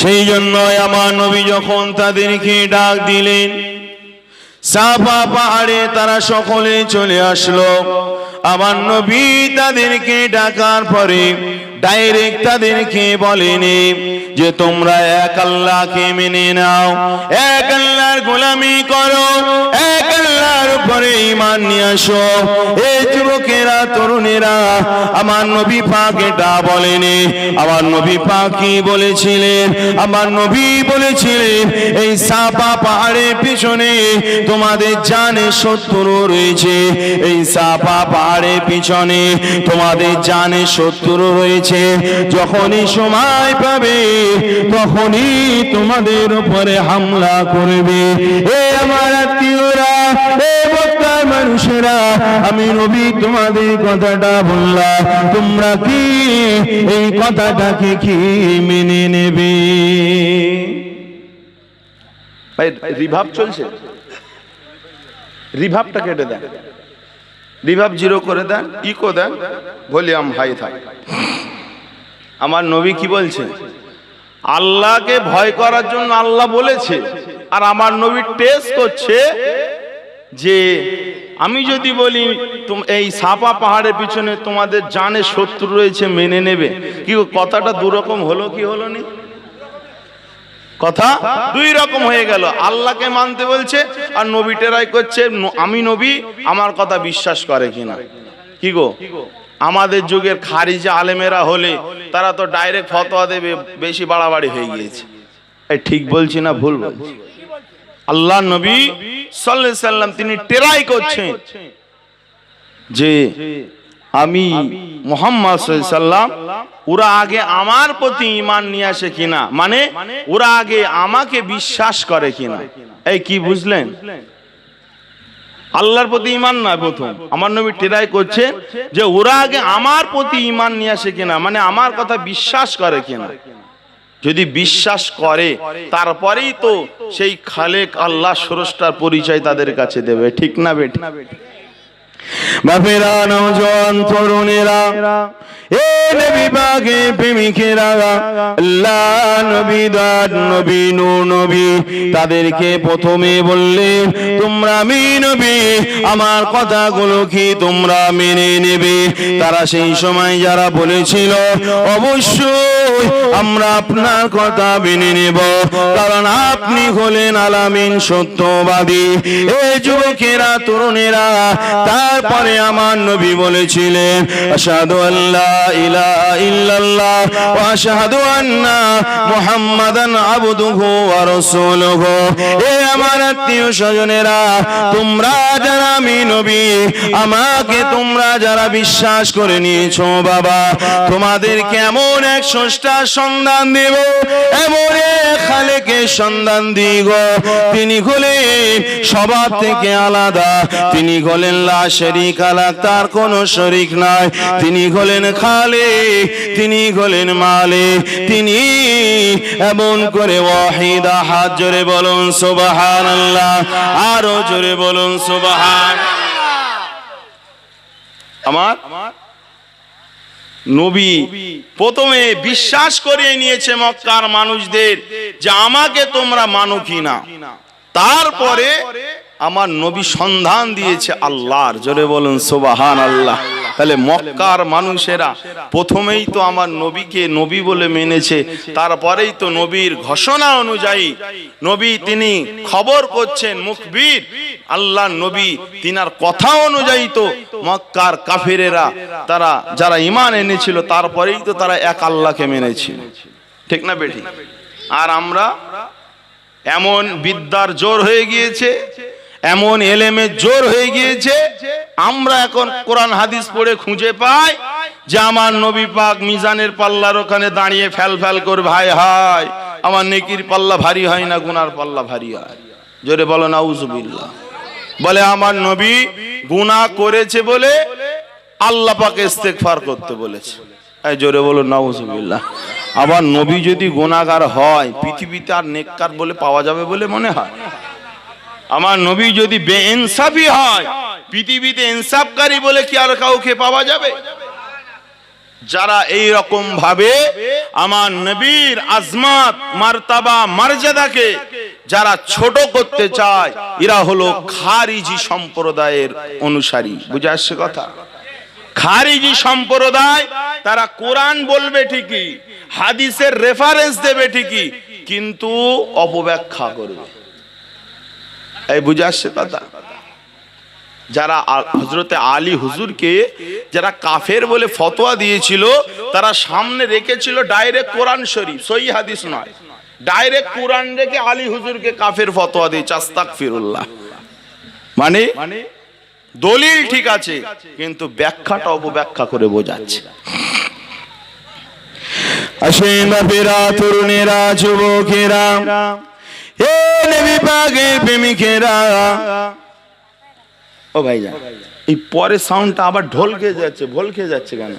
সেই জন্য আমার নবী যখন তাদেরকে ডাক দিলেন, সাফা পাহাড়ে তারা সকলে চলে আসলো। আমার নবী তাদেরকে ডাকার পরে ডাইরেক্ট তাদেরকে বলেনি যে তোমরা এক আল্লাহকে মেনে নাও, এক আল্লাহর গোলামি করো, এক আল্লাহর উপরে ঈমান নিয়ে আসো। এই যুবকেরা, তরুণেরা, আমার নবী পাক এটা বলেনি। আমার নবী পাক কি বলেছিলেন? আমার নবী বলেছিলেন এই সাফা পাহাড়ের পিছনে তোমাদের জানে শত্রু রয়েছে, এই সাফা পাহাড়ের পিছনে তোমাদের জানে শত্রু রয়েছে। যখনই সময় পাবে তখনই তোমাদের উপরে হামলা করবে। এ আমার আত্মীয়রা, এ মক্কার মানুষেরা, আমি নবী তোমাদের কথাটা বললাম, তোমরা কি এই কথাটাকে কি মেনে নেবে? ভাই রিভাব চলছে, রিভাবটা কেটে দেন, রিভাব জিরো করে দেন, ইকো দেন, ভলিউম হাই থাকে। আমার নবী কি বলছে? আল্লাহকে ভয় করার জন্য আল্লাহ বলেছে, আর আমার নবী টেস্ট করছে যে আমি যদি বলি এই সাফা পাহাড়ের পিছনে তোমাদের জানে শত্রু রয়েছে, মেনে নেবে কি? কথাটা দুরকম হলো কি হলো নি? কথা দুই রকম হয়ে গেল। আল্লাহকে মানতে বলছে আর নবী টেরাই করছে আমি নবী, আমার কথা বিশ্বাস করে কিনা। কি গো, আমাদের যুগের খারিজি আলেমেরা হলে তারা তো ডাইরেক্ট ফতোয়া দেবে, বেশি বাড়াবাড়ি হয়ে গিয়েছে। এই ঠিক বলছি না ভুল বলছি? আল্লাহ নবী সাল্লাল্লাহু আলাইহি সাল্লাম তিনি টেরাই করছেন যে আমি মুহাম্মদ সাল্লাল্লাহু আলাইহি সাল্লাম ওরা আগে আমার প্রতি ঈমান নিয়ে আসে কিনা, মানে ওরা আগে আমাকে বিশ্বাস করে কিনা। এই কি বুঝলেন? আল্লাহর প্রতি ঈমান না, প্রথম আমার নবী টেরাই করছেন যে ওরা আগে আমার প্রতি ঈমান নিয়ে আসে কিনা, মানে আমার কথা বিশ্বাস করে কিনা। যদি বিশ্বাস করে তারপরেই তো সেই খালেক আল্লাহ স্রষ্টার পরিচয় তাদের কাছে দেবে, ঠিক না বেটি? বাপেরা, নওজোয়ান, তরুণেরা, এ নবী পাকের প্রেমিকেরা, আল্লাহ নবী, দাদ নবী, নূর নবী তাদেরকে প্রথমে বললেন তোমরা আমি নবী, আমার কথাগুলো কি তোমরা মেনে নেবে? তারা সেই সময় যারা বলেছিল অবশ্যই আমরা আপনার কথা মেনে নেব, কারণ আপনি হলেন আলামিন সত্যবাদী। এই যুবকেরা, তরুণেরা, তারপরে আমার নবী বলেছিলেন আশহাদু আল্লা ইলাহা ইল্লাল্লাহ ওয়া আশহাদু আন্না মুহাম্মাদান আবদুহু ওয়া রাসূলুহু। এ আমার আত্মীয় স্বজনেরা, তোমরা যারা আমি নবী, আমাকে তোমরা যারা বিশ্বাস করে নিয়েছো, বাবা তোমাদেরকে এমন এক স্রষ্টার সন্ধান দেব, এমন এক খালেকের সন্ধান দিব, তিনি হলেন সবার থেকে আলাদা, তিনি হলেন লা শারীকা লাহ, তার কোনো শরীক নাই, তিনি হলেন খালিক, তিনি হলেন মালিক, তিনি এমন করে ওয়াহিদ আহাদ। জোরে বলুন সুবহানাল্লাহ, আরো জোরে বলুন সুবহানাল্লাহ। আমার নবী প্রথমে বিশ্বাস করিয়ে নিয়েছে মক্কার মানুষদের যে আমাকে তোমরা মানো কিনা, তারপরে আমার নবী সন্ধান দিয়েছে আল্লাহর। জোরে বলুন সুবহানাল্লাহ। তাহলে মক্কার মানুষেরা প্রথমেই তো আমার নবীকে নবী বলে মেনেছে, তারপরেই তো নবীর ঘোষণা অনুযায়ী নবী তিনি খবর করছেন, মুখবির আল্লাহ নবী, তিনার কথা অনুযায়ী তো মক্কার কাফেরেরা তারা যারা ঈমান এনেছিল তারপরেই তো তারা এক আল্লাহকে মেনেছিল, ঠিক না বেটি? আর আমরা এমন বিদ্যার জোর হয়ে গিয়েছে, এমন এলেমের জোর হয়ে গিয়েছে, আমরা এখন কোরআন হাদিস পড়ে খুঁজে পাই যে আমার নবী পাক মিজানের পাল্লার ওখানে দাঁড়িয়ে ফ্যাল ফ্যাল করে ভাই হায় আমার নেকির পাল্লা ভারী হয় না, গুনার পাল্লা ভারী হয়। জোরে বলো নাউজুবিল্লাহ। বলে আমার নবী গুনাহ করেছে বলে আল্লাহ পাক ইস্তেগফার করতে বলেছে। এই জোরে বলো নাউজুবিল্লাহ। আবার নবী যদি গুনাহগার হয় পৃথিবীতে আর নেককার বলে পাওয়া যাবে বলে মনে হয়? আমার নবী যদি বেইনসাফি হয় পৃথিবীতে ইনসাফকারী বলে কি আর কাউকে পাওয়া যাবে? যারা এই রকম ভাবে আমার নবীর আজমাত মার্তাবা মর্যাদাকে যারা ছোট করতে চায়, এরা হলো খারিজি সম্প্রদায়ের অনুসারী। বুঝে আসছে কথা? খারিজি সম্প্রদায়, তারা কোরআন বলবে ঠিকই, হাদিসের রেফারেন্স দেবে ঠিকই, কিন্তু অপব্যাখ্যা করবে। এই বুঝে আসছে কথা? যারা হযরতে আলী হুজুরকে যারা কাফের বলে ফতোয়া দিয়েছিল, তারা সামনে রেখেছিল ডাইরেক্ট কোরআন শরীফ, সহিহ হাদিস নয়, ডাইরেক্ট কোরআন রেখে আলী হুজুরকে কাফের ফতোয়া দিয়েছে। আস্তাগফিরুল্লাহ। মানে দলিল ঠিক আছে, কিন্তু ব্যাখ্যাটা অপব্যাখ্যা করে বোঝাচ্ছে। আসেন বাপেরা, তরুণেরা, যুবকেরা, হে নবী পাকের প্রেমিকেরা। ও ভাইজান, এই পরে সাউন্ডটা আবার ঢোল খেয়ে যাচ্ছে, ভোল খেয়ে যাচ্ছে কেন?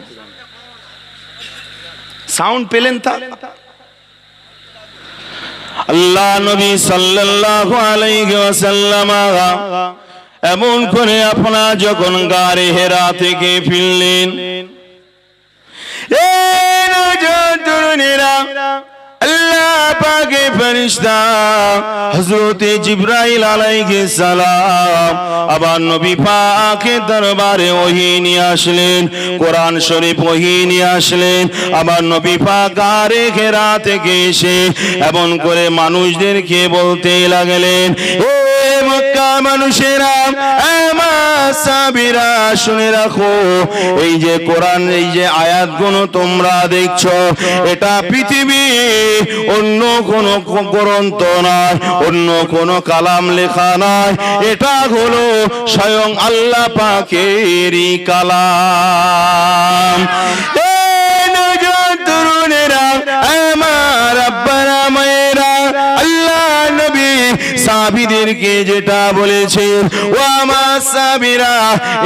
সাউন্ড পেলেন তা? আল্লাহ নবী সাল্লাল্লাহু আলাইহি ওয়াসাল্লাম এমন করে আপনার যখন গারে হেরা থেকে ফিরলেন, এই নওজোয়ান তরুণেরা, আল্লাহ পাকের ফেরেশতা হযরত জিবরাইল আলাইহিস সালাম আবার নবী পাকের দরবারে ওহী নিয়ে আসলেন, কোরআন শরীফ ওহী নিয়ে আসলেন। আবার নবী পাক গারে হেরা থেকে এসে এমন করে মানুষদেরকে বলতে লাগলেন, ও মক্কা মানুষেরা, আমার সাহাবীরা, শুনে রাখো, এই যে কোরআন, এই যে আয়াতগুলো তোমরা দেখছো, এটা পৃথিবী অন্য কোন গ্রন্থ নয়, অন্য কোন কালাম লেখা নয়, এটা হলো স্বয়ং আল্লাহ পাকেরই কালাম। এই নওজোয়ান তরুণেরা, আমার আব্বারা মায়েরা, আল্লাহ নবী সাহাবীদেরকে যেটা বলেছেন, ও আমার সাহাবীরা,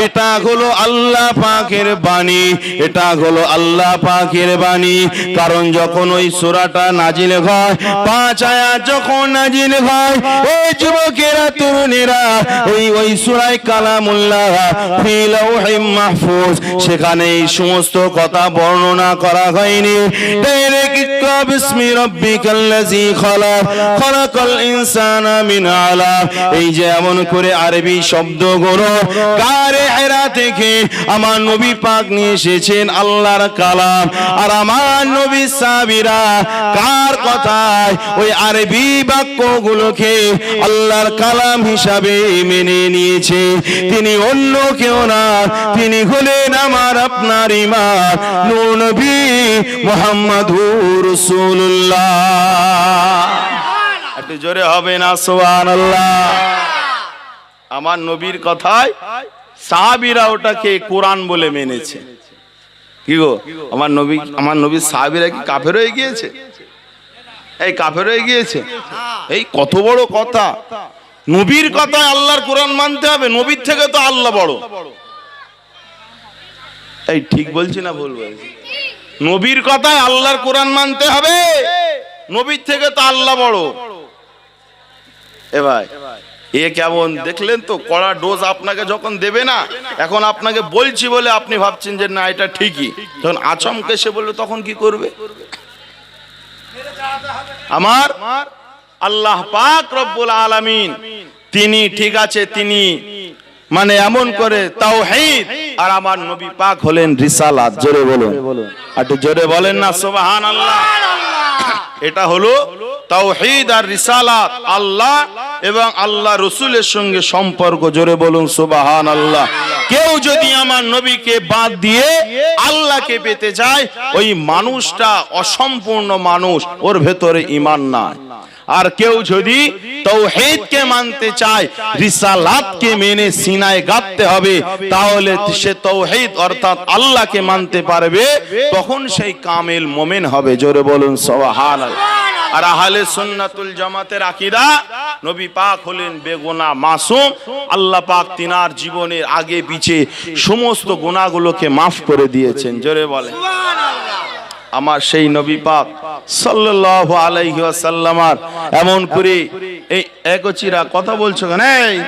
এটা হলো আল্লাহ পাকের বাণী, এটা হলো আল্লাহ পাকের বাণী। কারণ যখন ওই সূরাটা নাজিল হয়, 5 আয়াত যখন নাজিল হয়, এই যুবকেরা, তরুণেরা, ওই সূরায়ে কালামুল্লাহ ফি লাওহিম মাহফুজ, সেখানে এই সমস্ত কথা বর্ণনা করা হয়নি। ডাইরেক্ট ইকরা বিসমি রাব্বিকাল্লাযী খালাক, খালাকাল ইনসানা মিন আলাক, এই যে এমন করে আরবি শব্দগুলো গারে হেরা থেকে আমার নবী পাক নিয়ে এসেছেন আল্লাহর কালাম। আর আমার নবী সাহাবীরা কার কথায় ওই আরবি বাক্যগুলোকে আল্লাহর কালাম হিসাবে মেনে নিয়েছে? তিনি অন্য কেউ না, তিনি হলেন আমার আপনার ইমাম নূর নবী মুহাম্মদুর রাসূলুল্লাহ। একটু জোরে হবে না সুবহানাল্লাহ? আমার নবীর কথায় সাহাবীরা ওটাকে কোরআন বলে মেনেছে। কি গো, আমার নবীর সাহাবীরা কি কাফের হয়ে গিয়েছে? এই কাফের হয়ে গিয়েছে? এই কত বড় কথা! নবীর কথায় আল্লাহর কোরআন মানতে হবে, নবীর থেকে তো আল্লাহ বড়। এই ঠিক বলছি না ভুল বলছি? নবীর কথায় আল্লাহর কোরআন মানতে হবে, নবীর থেকে তো আল্লাহ বড়। এ ভাই, এ কেমন দেখলেন তো? কড়া ডোজ আপনাকে যখন দেবে না, এখন আপনাকে বলছি বলে আপনি ভাবছেন যে না এটা ঠিকই, যখন আচমকে সে বলবে তখন কি করবে? আমার আল্লাহ পাক রব্বুল আলামিন, তিনি ঠিক আছে, তিনি মানে এমন করে তাওহীদ, আর আমার নবী পাক হলেন রিসালাত। জোরে বলুন, একটু জোরে বলেন না সুবহানাল্লাহ। এটা হলো তাওহীদ আর রিসালাত, আল্লাহ এবং আল্লাহ রসুলের সঙ্গে সম্পর্ক। জোরে বলুন সুবহানাল্লাহ। কেউ যদি আমার নবীকে বাদ দিয়ে আল্লাহকে পেতে চায়, ওই মানুষটা অসম্পূর্ণ মানুষ, ওর ভেতরে ঈমান নাই। আর কেউ যদি তাওহীদকে মানতে চায়, রিসালাতকে মেনে সিনায় গাঁথতে হবে, তাহলে সে তাওহীদ অর্থাৎ আল্লাহকে মানতে পারবে, তখন সেই কামেল মুমিন হবে। জোরে বলুন সুবহানাল্লাহ। আর আহলে সুন্নাতুল জামাতের আকীদা, নবী পাক হলেন বেগুনাহ মাসুম। আল্লাহ পাক তিনার জীবনের আগে পিছে সমস্ত গুনাহগুলোকে মাফ করে দিয়েছেন। জোরে বলেন সুবহানাল্লাহ। আমার সেই নবী পাক সাল্লাল্লাহু আলাইহি ওয়াসাল্লাম এমন করে এই একচিরা কথা বলছো কেন? এই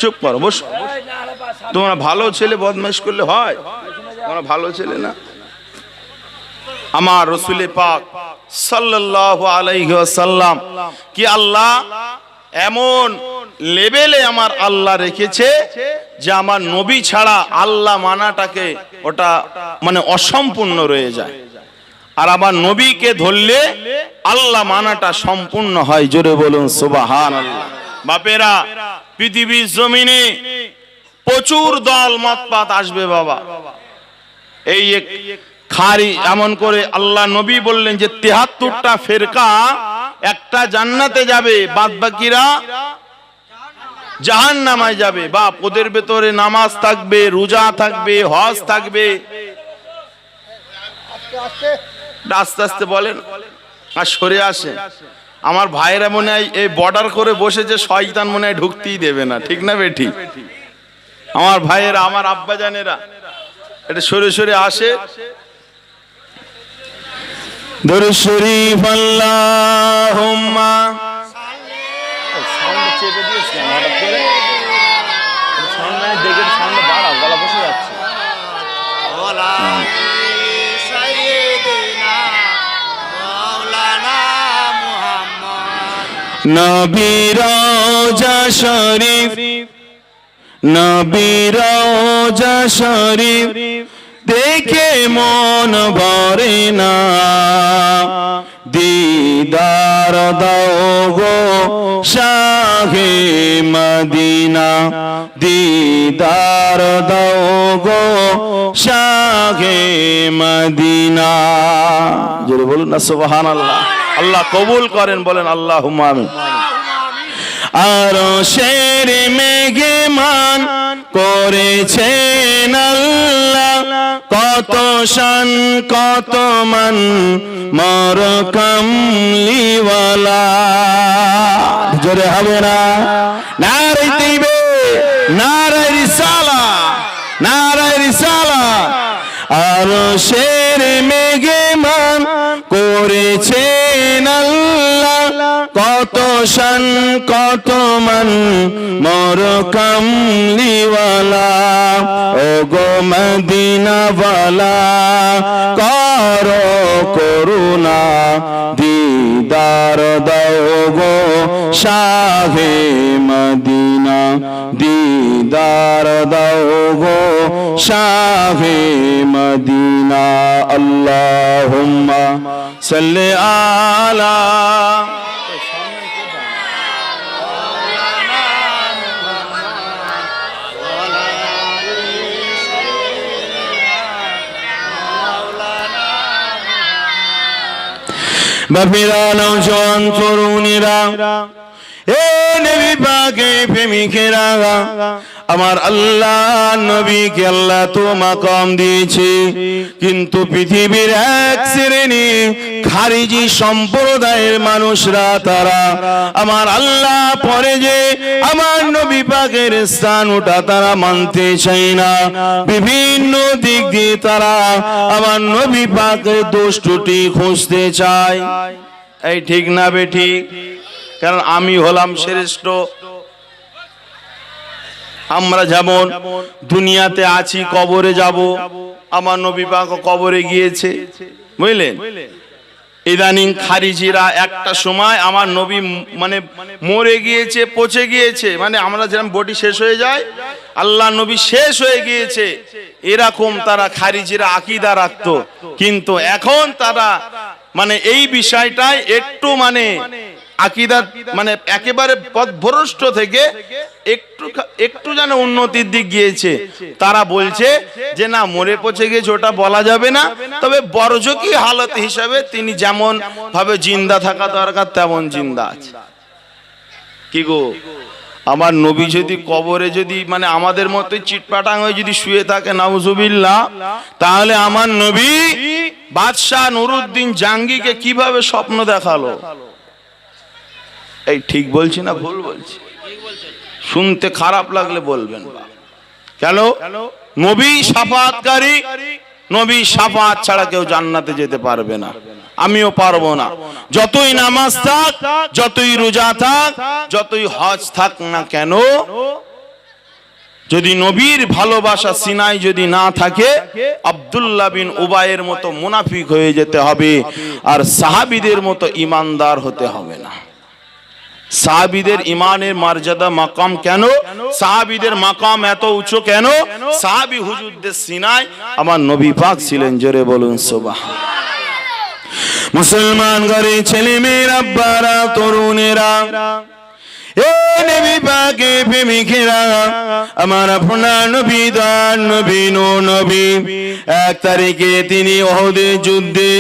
চুপ করো, বস। তোমরা ভালো ছেলে বদমাইশ করলে হয়? কোনো ভালো ছেলে না। আমার রসুল পাক সাল্লাল্লাহু আলাইহি ওয়াসাল্লাম কি আল্লাহ এমন লেভেলে আমার আল্লাহ রেখেছে যে আমার নবী ছাড়া আল্লাহ মানাটাকে ওটা মানে অসম্পূর্ণ রয়ে যায়, আর আমার নবীকে ধরলে আল্লাহ মানাটা সম্পূর্ণ হয়। জোরে বলুন সুবহানাল্লাহ। বাপেরা, পৃথিবীর জমিনে প্রচুর দল মতপাত আসবে বাবা। এই খারি এমন করে আল্লাহ নবী বললেন যে ৭৩টা ফেরকা একটা জান্নাতে যাবে, বাদ বাকিরা জাহান্নামায় যাবে। বাপ, ওদের ভেতরে নামাজ থাকবে, রোজা থাকবে, হজ থাকবে। আস্তে আস্তে বলেন আর সরে আসে। আমার ভাইরা মনে হয় এই বর্ডার করে বসেছে, শয়তান মনে হয় ঢুকতেই দেবে না, ঠিক না বেঠি? আমার ভাইয়েরা, আমার আব্বা জানেরা এটা সরে সরে আসে। দরুদ শরীফ আল্লাহুম্মা সাউন্ড চেপে দিয়েছি হঠাৎ করে, সাউন্ড মানে দেখে সাউন্ড বাড়াও, গলা বসে যাচ্ছে। নবী রওজা শরীফ, নবী রওজা শরীফ দেখে মন ভরে না, দিদার দাও গো শাহে মদিনা, দিদার দাও গো শাহে মদিনা। জোরে বলুন না সুবহানাল্লাহ। আল্লাহ কবুল করেন, বলেন আল্লাহুম্মা আমিন। আরশের মেঘমান করেছেন আল্লাহ, কত শান কত মান মর কামলিওয়ালা। জোরে হবে না? নারে দিবে, নারে রিসালা, নারে রিসালা। আরশের মেঘমান করেছেন আল্লাহ, কত শান কত মান মোর কামলিওয়ালা। ও গো মদিনাওয়ালা করো করুণা, দিদার দাও গো শাহে মদিনা, দিদার দাও গো শাহে মদিনা। আল্লাহুম্মা সাল্লি আলা বাপিরা, নওজোয়ান তরুণীরা, এ নবী পাকের প্রেমিকেরা, আমার আল্লাহ নবীকে আল্লাহ তো মাকাম দিয়েছে, কিন্তু পৃথিবীর এক শ্রেণী খারিজি সম্প্রদায়ের মানুষরা, তারা আমার আল্লাহ পরে যে আমার নবী পাকের স্থান ওটা তারা মানতে চায় না। বিভিন্ন দিক দিয়ে তারা আমার নবী পাকের দোষ ত্রুটি খুঁজতে চায়। এই ঠিক না বেঠিক? কারণ আমি হলাম শ্রেষ্ঠ। আমরা যেমন দুনিয়াতে আছি, কবরে যাব, আমার নবী পাক কবরে গিয়েছে, বুঝলেন? ইদানিং খারিজিরা একটা সময় আমার নবী মানে মরে গিয়েছে, পচে গিয়েছে, মানে আমরা যেরকম বডি শেষ হয়ে যায়, আল্লাহ নবী শেষ হয়ে গিয়েছে, এরকম তারা খারিজিরা আকীদা রাখতো। কিন্তু এখন তারা মানে এই বিষয়টাই একটু মানে আকীদা মানে একেবারে পথভ্রষ্ট থেকে একটু একটু যেন উন্নতির দিক গিয়েছে। তারা বলছে যে না, মরে পচে গেছে ওটা বলা যাবে না, তবে বরজকি হালত হিসাবে তিনি যেমন ভাবে জিন্দা থাকা দরকার তেমন জিন্দা আছে। কি গো, আমার নবী যদি কবরে যদি মানে আমাদের মতো চিটপাটাং হয়ে যদি শুয়ে থাকে, নাউজুবিল্লাহ, তাহলে আমার নবী বাদশাহ নুরুদ্দিন জাঙ্গিকে কিভাবে স্বপ্ন দেখালো? এই ঠিক বলছি না ভুল বলছি? শুনতে খারাপ লাগলে বলবেন। কেন? নবী শাফাআতকারী, নবী শাফাআত ছাড়া কেউ জান্নাতে যেতে পারবে না, আমিও পারবো না। যতই নামাজ থাক, যতই রোজা থাক, যতই হজ থাক না কেন, যদি নবীর ভালোবাসা সিনায় যদি না থাকে আব্দুল্লাহ বিন উবাইয়ের মতো মুনাফিক হয়ে যেতে হবে, আর সাহাবীদের মতো ইমানদার হতে হবে না। সাহাবীদের ইমানের মর্যাদা মাকাম কেন, সাহাবীদের মাকাম এত উঁচু কেন? সাহাবী হুজুরদের সিনায় আমার নবী পাক ছিলেন। জোরে বলুন সুবহানাল্লাহ। মুসলমান ঘরে ছেলে মেয়েরা, আব্বারা, তরুণেরা, এ নবী পাকে প্রেমিকেরা, আমার আপনার নবী দান নবী নূর নবী। 1 তারিখে তিনি উহুদের যুদ্ধে,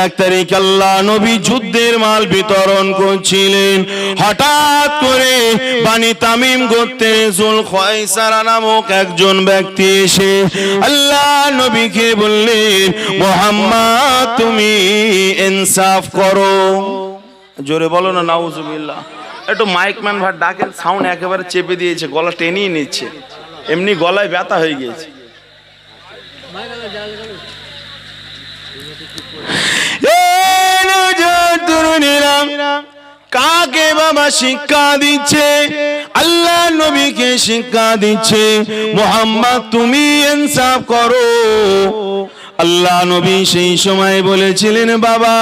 1 তারিখ আল্লাহ নবী যুদ্ধের মাল বিতরণ করছিলেন। হঠাৎ করে বানি তামিম গোত্রের যুলখায়সারা নামক একজন ব্যক্তি এসে আল্লাহ নবীকে বললেন, মুহাম্মদ তুমি ইনসাফ করো। জোরে বলো না নাউজুবিল্লাহ। একটু মাইক ম্যান ভাই ডাকেন, সাউন্ড একেবারে চেপে দিয়েছে, গলা টেনেই নিচ্ছে, এমনি গলায় ব্যথা হয়ে গিয়েছে। কাকে বাবা শিক্ষা দিচ্ছে? আল্লাহ নবীকে শিক্ষা দিচ্ছে, মুহাম্মদ তুমি ইনসাফ করো। আল্লাহ নবী সেই সময় বলেছিলেন, বাবা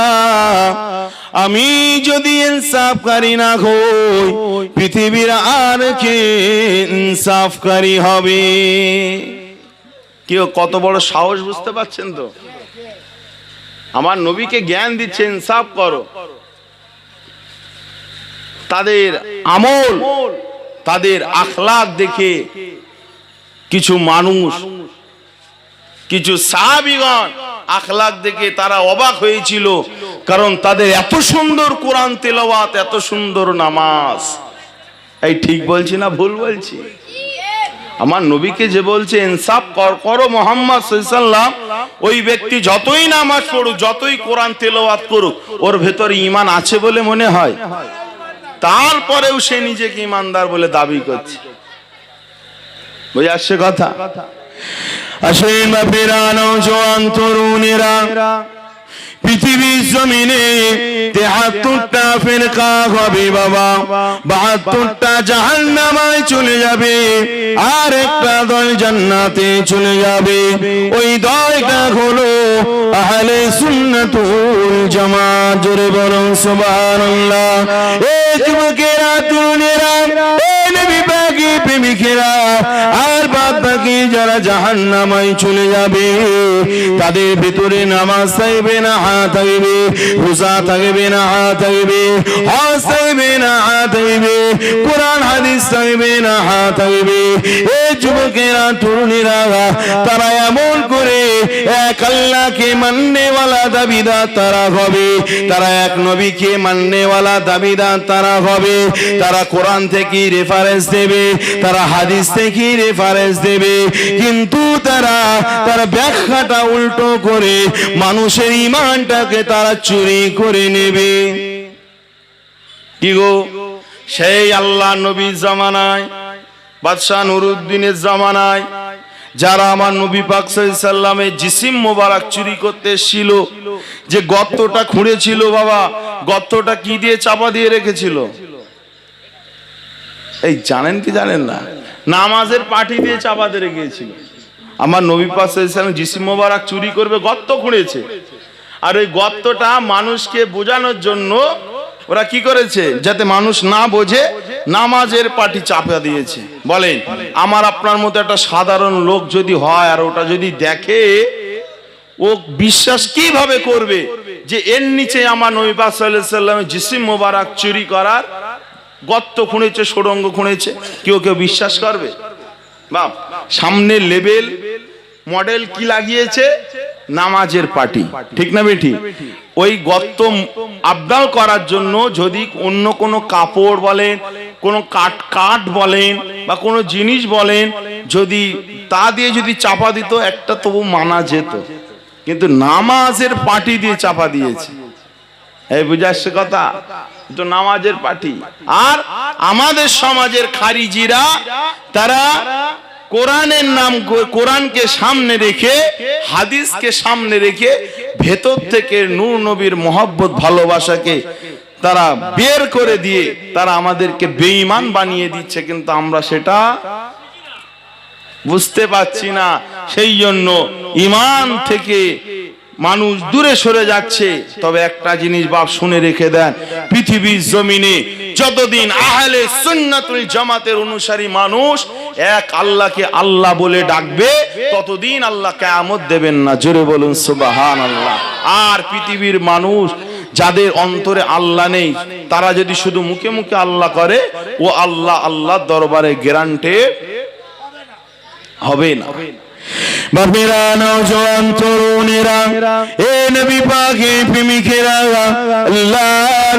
আমি যদি ইনসাফকারী না হই, পৃথিবীর আর কে ইনসাফকারী হবে? কেউ কত বড় সাহস বুঝতে পারছেন তো? আমার নবীকে জ্ঞান দিচ্ছে ইনসাফ করো। তাদের আমল, তাদের আখলাক দেখে কিছু মানুষ, কিছু সাহাবীগণ আখলাক দেখে তারা অবাক হয়েছিল, কারণ তাদের এত সুন্দর কোরআন তেলাওয়াত, এত সুন্দর নামাজ। এই ঠিক বলছি না ভুল বলছি? আমার নবীকে যে বলছে ইনসাফ করো মুহাম্মদ সাল্লাল্লাহু আলাইহি ওয়াসাল্লাম, ওই ব্যক্তি যতই নামাজ পড়ুক, যতই কোরআন তেলাওয়াত করুক, ওর ভেতরে ঈমান আছে বলে মনে হয়, তারপরেও সে নিজেকে ঈমানদার বলে দাবি করছে। বুঝে আসছে কথা? আসেন বাপেরা, নওজোয়ান তরুণেরা, পৃথিবীর জমিনে 73টা ফিরকা হবে বাবা, 72টা জাহান্নামায় চলে যাবে, আর একটা দল জান্নাতে চলে যাবে। ওই দলটা হলো আহলে সুন্নাতুল জামাত। জোরে বলুন সুবহানাল্লাহ। এই যুবকেরা, তরুণেরা, এই নবী পাকের প্রেমিকেরা, আর বাদ বাকি যারা জাহান্নামায় চলে যাবে, তাদের ভিতরে নামাজ থাকবে না, হাত থাকবে, রোজা থাকবে না, হাত থাকবে, হজ থাকবে না, হাত থাকবে, কোরআন হাদিস থাকবে না, হাত থাকবে। এই যুবকেরা, তরুণীরা, তারা এমন করে এক আল্লাহকে মাননেওয়ালা দাবিদার তারা হবে, তারা এক নবীকে মাননেওয়ালা দাবিদার তারা হবে। তারা কোরআন থেকে রেফারেন্স দেবে, তারা হাদিস থেকে রেফারেন্স দেবে, কিন্তু তারা ব্যাখ্যাটা উল্টো করে মানুষের ঈমানটাকে তারা চুরি করে নেবে। কি গো, সেই আল্লাহ নবীর জামানায়, বাদশাহ নুরউদ্দিনের জামানায় যারা আমার নবী পাক সাল্লাল্লাহু আলাইহি ওয়াসাল্লামের জিসিম মোবারক চুরি করতে এসেছিল, যে গর্তটা খুঁড়েছিল বাবা, গর্তটা কি দিয়ে চাপা দিয়ে রেখেছিল? এই জানেন কি জানেন না? নামাজের পাটি দিয়ে চাপা দিয়ে রেখেছিল। আমার নবী পাক সাল্লাল্লাহু আলাইহি ওয়াসাল্লাম জিসিম মোবারক চুরি করবে, গর্ত খুঁড়েছে, আর ওই গর্তটা মানুষকে বোঝানোর জন্য ওরা কি করেছে, যাতে মানুষ না বোঝে, নামাজের পাটি চাপা দিয়েছে। বলেন, আমার আপনার মতো একটা সাধারণ লোক যদি হয় আর ওটা যদি দেখে, ও বিশ্বাস কিভাবে করবে যে এর নিচে আমার নবী পাক সাল্লাল্লাহু আলাইহি ওয়াসাল্লামের জিসিম মোবারক চুরি করার গর্ত খুঁড়েছে, সুড়ঙ্গ খুঁড়েছে? কেউ বিশ্বাস করবে? বাপ, সামনে লেবেল মডেল কি লাগিয়েছে? নামাজের পাটি, ঠিক না বেটি? ওই গর্ত আবদাল করার জন্য যদি অন্য কোনো কাপড় বলেন, কোনো কাঠ বলেন, বা কোনো জিনিস বলেন, যদি তা দিয়ে যদি চাপা দিত একটা তবু মানা যেত, কিন্তু নামাজের পাটি দিয়ে চাপা দিয়েছে। এই বুঝে আসছে কথা? তো নামাজের পাটি। আর আমাদের সমাজের খারিজিরা, তারা কোরআনের নাম, কোরআনকে সামনে রেখে, হাদিসকে সামনে রেখে, ভেতর থেকে নূর নবীর মহব্বত ভালোবাসাকে তারা বের করে দিয়ে তারা আমাদেরকে বেঈমান বানিয়ে দিচ্ছে, কিন্তু আমরা সেটা বুঝতে পারছি না, সেই জন্য ঈমান থেকে মানুষ দূরে সরে যাচ্ছে। তবে একটা জিনিস বাপ শুনে রেখে দেন, পৃথিবীর জমিনে যতদিন আহলে সুন্নাতুল জামাতের অনুসারী মানুষ এক আল্লাহকে আল্লাহ বলে ডাকবে, ততদিন আল্লাহ কিয়ামত দেবেন না। জোরে বলুন সুবহানাল্লাহ। আর পৃথিবীর মানুষ যাদের অন্তরে আল্লাহ নেই, তারা যদি শুধু মুখে মুখে আল্লাহ করে, ও আল্লাহ আল্লাহর দরবারে গ্যারান্টেড হবে না। বাপেরা, নওজোয়ান তরুণেরা, এ নবী পাকের প্রেমিকেরা, আল্লাহ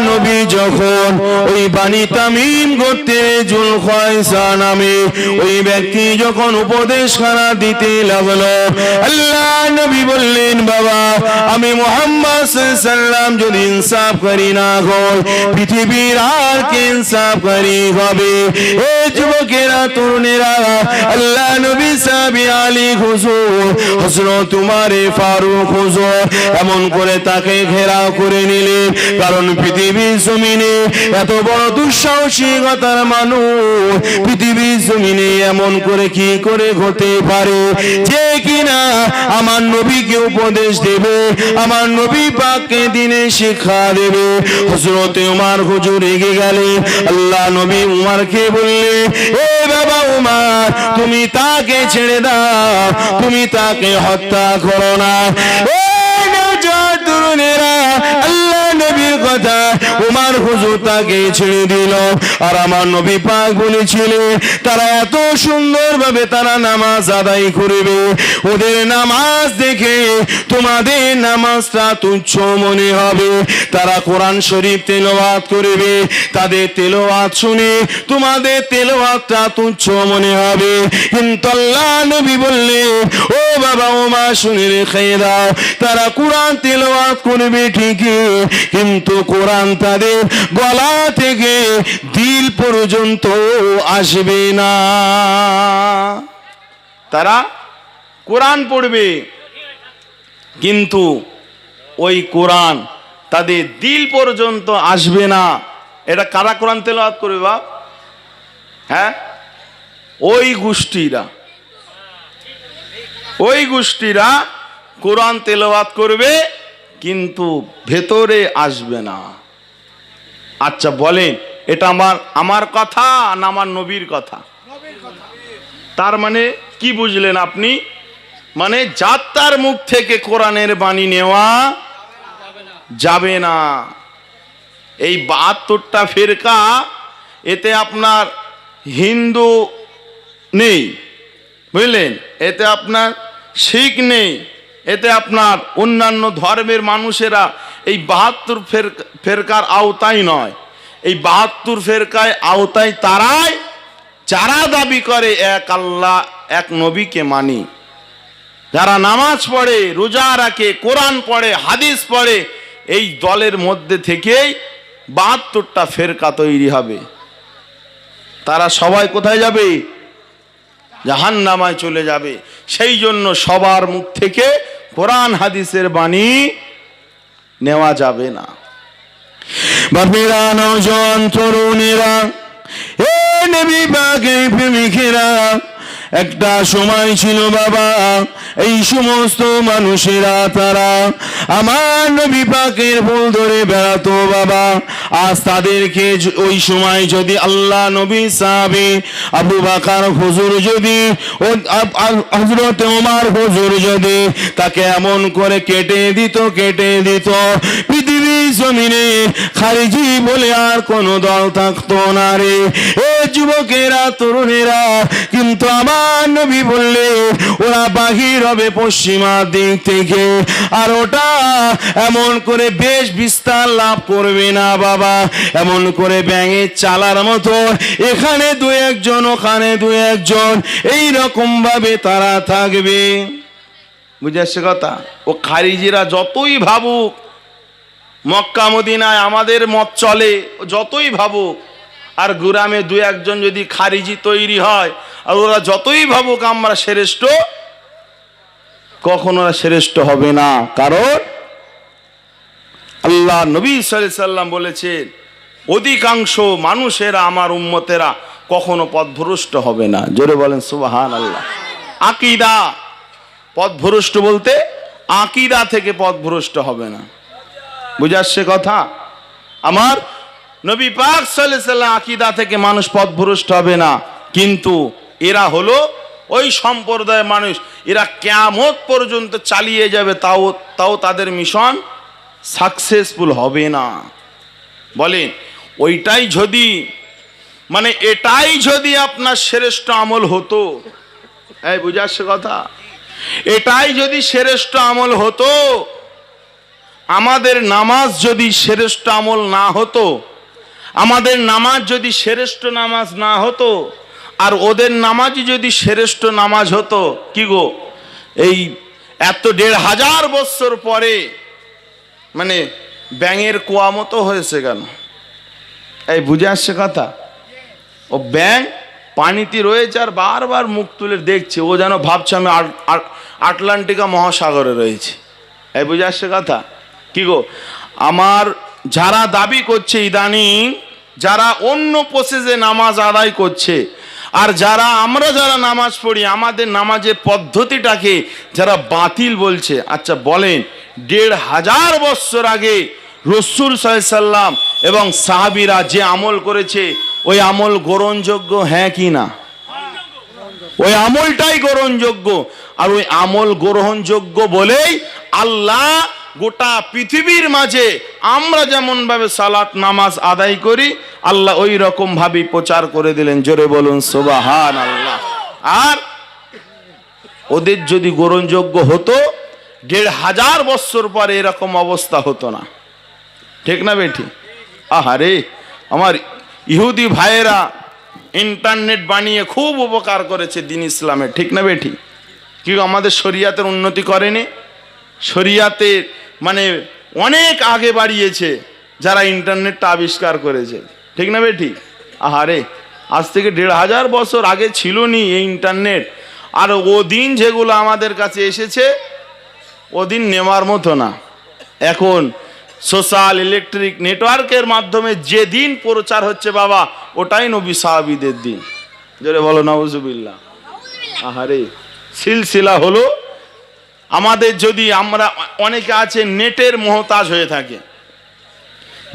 নবী যখন ওই বানি তামিম করতে জুলখায়সা নামে ওই ব্যক্তি যখন উপদেশখানা দিতে লাগলো, আল্লাহ নবী বললেন, বাবা আমি মুহাম্মদ সাল্লাল্লাহু আলাইহি সাল্লাম যদি ইনসাফ করি না হয়, পৃথিবীর আর কে ইনসাফকারী হবে? এ যুবকেরা, তরুণেরা, আল্লাহ নবী সাহাবী আলী হুজুর হযরত উমরে ফারুক হুজুর এমন করে তাকে ঘেরাও করে নিলেন, কারণ পৃথিবীর জমিনে এত বড় দুঃসাহসিকতার মানুষ পৃথিবীর জমিনে এমন করে কি করে হতে পারে যে কিনা আমার নবীকে উপদেশ দেবে, আমার নবী পাককে দিনে শিক্ষা দেবে? হযরত উমর হুজুর রেগে গেলেন। আল্লাহ নবী উমরকে বললেন, এ বাবা উমর, তুমি তাকে ছেড়ে দাও, তুমি তাকে হত্যা করো না। এই নওজোয়ান তরুণেরা, আল্লাহ নবীর কথা উমর হুজুর তাকে ছেড়ে দিল। আর আমার নবী পাক বলেছিলেন, তারা এত সুন্দরভাবে তারা নামাজ আদায় করবে, ওদের নামাজ দেখে তোমাদের নামাজটা তুচ্ছ মনে হবে। তারা কোরআন শরীফ তেলাওয়াত করবে, তাদের তেলাওয়াত শুনে তোমাদের তেলাওয়াতটা তুচ্ছ মনে হবে। কিন্তু আল্লাহ নবী বললেন, ও বাবা ওমা, শুনে রেখে দাও, তারা কোরআন তেলাওয়াত করবে ঠিকই, কিন্তু কোরআন তাদের গলা থেকে দিল পর্যন্ত আসবে না। তারা কোরআন পড়বে, কিন্তু ওই কোরআন তাদের দিল পর্যন্ত আসবে না। এটা কারা কোরআন তেলাওয়াত করবে বাপ? হ্যাঁ, ওই গোষ্ঠীরা কোরআন তেলাওয়াত করবে, কিন্তু ভেতরে আসবে না। আচ্ছা বলেন, এটা আমার কথা না আমার নবীর কথা? তার মানে কি বুঝলেন আপনি? মানে যাত্রার মুখ থেকে কোরআনের বাণী নেওয়া যাবে না। এই 72টা ফেরকা, এতে আপনার হিন্দু নেই, বুঝলেন, এতে আপনার শিখ নেই, এতে আপনার অন্যান্য ধর্মের মানুষেরা এই 72 ফেরকার আওতায় নয়। এই 72 ফেরকায় আওতায় তারাই যারা দাবি করে এক আল্লাহ, এক নবীকে মানি, যারা নামাজ পড়ে, রোজা রাখে, কোরআন পড়ে, হাদিস পড়ে, এই দলের মধ্যে থেকেই 72টা ফেরকা তৈরি হবে। তারা সবাই কোথায় যাবে? জাহান্নামায় চলে যাবে। সেই জন্য সবার মুখ থেকে কোরআন হাদিসের বাণী নেওয়া যাবে না। বাপেরা, নওজোয়ান তরুণেরা, এ নবী পাকের প্রেমিকেরা, একটা সময় ছিল বাবা, এই সমস্ত মানুষেরা তারা আমার নবী পাকের ফুল ধরে বেড়াতো বাবা। আজ তাদেরকে ওই সময় যদি আল্লাহ নবী সাহাবী আবু বকর হুজুর যদি ও হযরত ওমর হুজুর যদি তাকে এমন করে কেটে দিত, পৃথিবীর জমিনে খারিজি বলে আর কোন দল থাকতো না রে। এ যুবকেরা, তরুণেরা, কিন্তু আমার নবী বললে ওরা বাহির হবে পশ্চিমা দিক থেকে, আর ওটা এমন করে বেশ বিস্তার লাভ করবে না বাবা, এমন করে ব্যাঙের চালার মতো এখানে দু একজন, ওখানে দু একজন, এই রকম ভাবে তারা থাকবে। বুঝে আসছে কথা? ও খারিজিরা যতই ভাবুক মক্কা মদিনায় আমাদের মত চলে, যতই ভাবুক, আর গ্রামে দু একজন যদি খারিজি তৈরি হয়, আর ওরা যতই ভাবুক আমরা শ্রেষ্ঠ, কখনো ওরা শ্রেষ্ঠ হবে না। কারণ আল্লাহ নবী সাল্লাল্লাহু আলাইহি সাল্লাম বলেছেন, অধিকাংশ মানুষেরা, আমার উম্মতেরা কখনো পথভ্রষ্ট হবে না। জোরে বলেন সুবহানাল্লাহ। আকীদা। পথভ্রষ্ট বলতে আকীদা থেকে পথভ্রষ্ট হবে না। বুঝে আসছে কথা? আমার নবী পাক সাল্লাল্লাহু আলাইহি ওয়াসাল্লাম আকীদা থেকে মানুষ পথভ্রষ্ট হবে না, কিন্তু এরা হলো ওই সম্প্রদায়ের মানুষ, এরা কিয়ামত পর্যন্ত চালিয়ে যাবে, তাও তাদের মিশন সাকসেসফুল হবে না। বলেন ওইটাই যদি মানে এটাই যদি আপনার শ্রেষ্ঠ আমল হতো, এই বুঝে আসছে কথা? এটাই যদি শ্রেষ্ঠ আমল হতো, আমাদের নামাজ যদি শ্রেষ্ঠ আমল না হতো, আমাদের নামাজ যদি শ্রেষ্ঠ নামাজ না হতো, আর ওদের নামাজই যদি শ্রেষ্ঠ নামাজ হতো, কি গো এই এত ১৫০০ বছর পরে মানে ব্যাঙের কুয়া মতো হয়েছে কেন? এই বুঝে আসছে কথা? ও ব্যাঙ পানিতে রয়েছে আর বারবার মুখ তুলে দেখছে, ও যেন ভাবছে আমি আটলান্টিকা মহাসাগরে রয়েছে। এই বুঝে আসছে কথা? কি গো আমার যারা দাবি করছে ইদানিং, যারা অন্য প্রসেসে নামাজ আদায় করছে, আর আমরা যারা নামাজ পড়ি আমাদের নামাজের পদ্ধতিটাকে যারা বাতিল বলছে, আচ্ছা বলেন ১৫০০ বছর আগে রাসূল সাল্লাল্লাহু আলাইহি সাল্লাম এবং সাহাবীরা যে আমল করেছে ওই আমল গ্রহণযোগ্য, হ্যাঁ কি না? ওই আমলটাই গ্রহণযোগ্য, আর ওই আমল গ্রহণযোগ্য বলেই আল্লাহ গোটা পৃথিবীর মাঝে আমরা যেমন ভাবে সালাত নামাজ আদায় করি আল্লাহ ওই রকম ভাবে প্রচার করে দিলেন। জোরে বলুন সুবহানাল্লাহ। আর ওদের যদি গ্রহণযোগ্য হতো ১৫০০ বছর পরে এরকম অবস্থা হতো না। ঠিক না বেঠি? আহারে আমার ইহুদি ভাইয়েরা ইন্টারনেট বানিয়ে খুব উপকার করেছে দিন ইসলামের। ঠিক না বেঠি? কি আমাদের শরিয়াতের উন্নতি করেনি? শরিয়াতের মানে অনেক আগে বাড়িয়েছে যারা ইন্টারনেটটা আবিষ্কার করেছে। ঠিক না বেঠি? আহারে আজ থেকে ১৫০০ বছর আগে ছিল নি এই ইন্টারনেট, আর ওদিন যেগুলো আমাদের কাছে এসেছে ওদিন নেওয়ার মতো না। এখন সোশ্যাল ইলেকট্রিক নেটওয়ার্কের মাধ্যমে যে দিন প্রচার হচ্ছে বাবা, ওটাই নবী সাহাবীদের দিন। জোরে বলো নাউজুবিল্লাহ। আহারে সিলসিলা হলো আমাদের, যদি আমরা অনেকে আছে নেটের মোহতাজ হয়ে থাকে,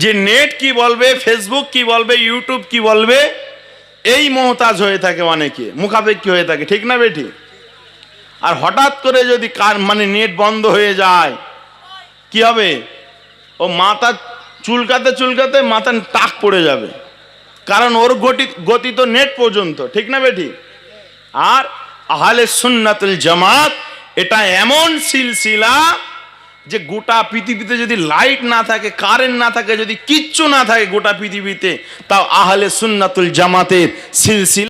যে নেট কি বলবে, ফেসবুক কি বলবে, ইউটিউব কি বলবে, এই মোহতাজ হয়ে থাকে, অনেকে মুখাপেক্ষী হয়ে থাকে। ঠিক না বেঠি? আর হঠাৎ করে যদি মানে নেট বন্ধ হয়ে যায় কি হবে? ও মাথা চুলকাতে চুলকাতে মাথা টাক পড়ে যাবে, কারণ ওর গতি তো নেট পর্যন্ত। ঠিক না বেঠি? আর আহলে সুন্নাতুল জামাত এটা এমন সিলসিলা যে গোটা পৃথিবীতে যদি লাইট না থাকে, কারেন্ট না থাকে, যদি কিচ্ছু না থাকে গোটা পৃথিবীতে, তাও আহলে সুন্নাতুল জামাতের সিলসিলা